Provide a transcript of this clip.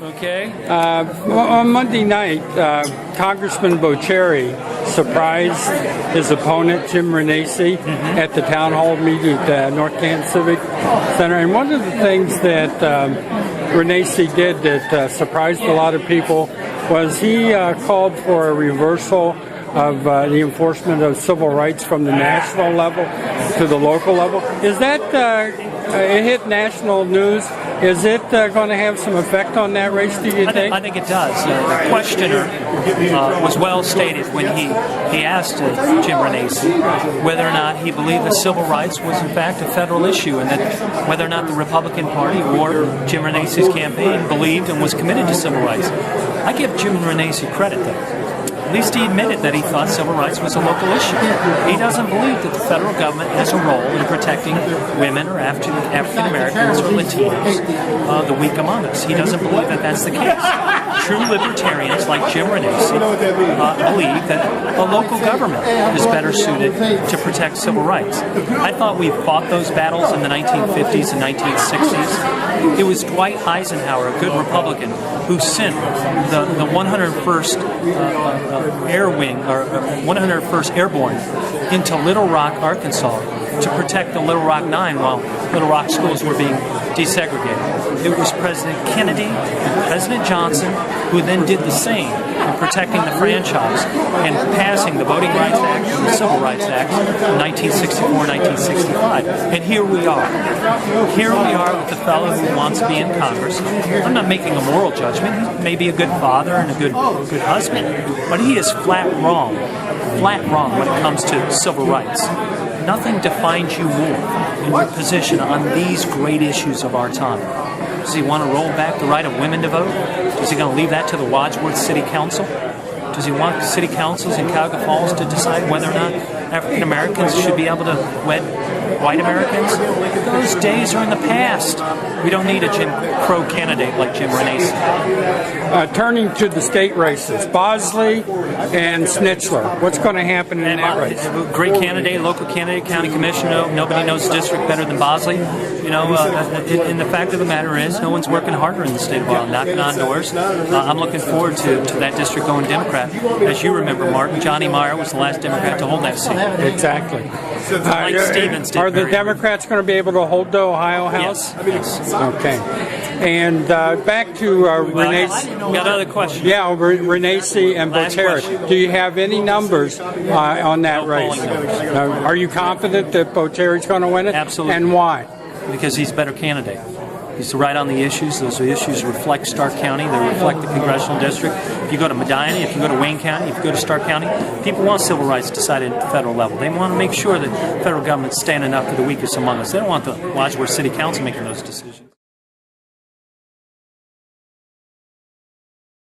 Okay. On Monday night, Congressman Bocheri surprised his opponent, Jim Renacci, at the town hall meeting at the North Canton Civic Center. And one of the things that Renacci did that surprised a lot of people was he called for a reversal of the enforcement of civil rights from the national level to the local level. Is that, it hit national news, is it going to have some effect on that race, do you think? I think it does. The questioner was well stated when he asked Jim Renacci whether or not he believed that civil rights was in fact a federal issue, and that whether or not the Republican Party or Jim Renacci's campaign believed and was committed to civil rights. I give Jim Renacci credit, though. At least he admitted that he thought civil rights was a local issue. He doesn't believe that the federal government has a role in protecting women or African Americans or Latinos, the weak among us. He doesn't believe that that's the case. True libertarians like Jim Renacci believe that a local government is better suited to protect civil rights. I thought we fought those battles in the 1950s and 1960s. It was Dwight Eisenhower, a good Republican, who sent the 101st Air Wing, or 101st Airborne, into Little Rock, Arkansas, to protect the Little Rock Nine while Little Rock schools were being desegregated. It was President Kennedy and President Johnson who then did the same in protecting the franchise and passing the Voting Rights Act and the Civil Rights Act in 1964-1965. And here we are. Here we are with the fellow who wants to be in Congress. I'm not making a moral judgment. He may be a good father and a good husband, but he is flat wrong when it comes to civil rights. Nothing defines you more in your position on these great issues of our time. Does he want to roll back the right of women to vote? Is he going to leave that to the Wadsworth City Council? Does he want city councils in Cuyahoga Falls to decide whether or not African Americans should be able to wed white Americans? Those days are in the past. We don't need a Jim Crow candidate like Jim Renacci. Turning to the state races, Bosley and Schnitzler, what's going to happen in that race? Great candidate, local candidate, county commissioner. Nobody knows the district better than Bosley. And the fact of the matter is, no one's working harder in the state of Wyoming, knocking on doors. I'm looking forward to that district going Democrat. As you remember, Martin, Johnny Meyer was the last Democrat to hold that seat. Exactly. Mike Stevens did. Are the Democrats going to be able to hold the Ohio House? Yes. Okay. And back to Renacci. Got another question? Yeah, Renacci and Bocheri. Do you have any numbers on that race? Are you confident that Bocheri's going to win it? Absolutely. And why? Because he's a better candidate. He's right on the issues. Those issues reflect Stark County. They reflect the congressional district. If you go to Medina, if you go to Wayne County, if you go to Stark County, people want civil rights decided at the federal level. They want to make sure that the federal government's standing up for the weakest among us. They don't want the Wadsworth City Council making those decisions.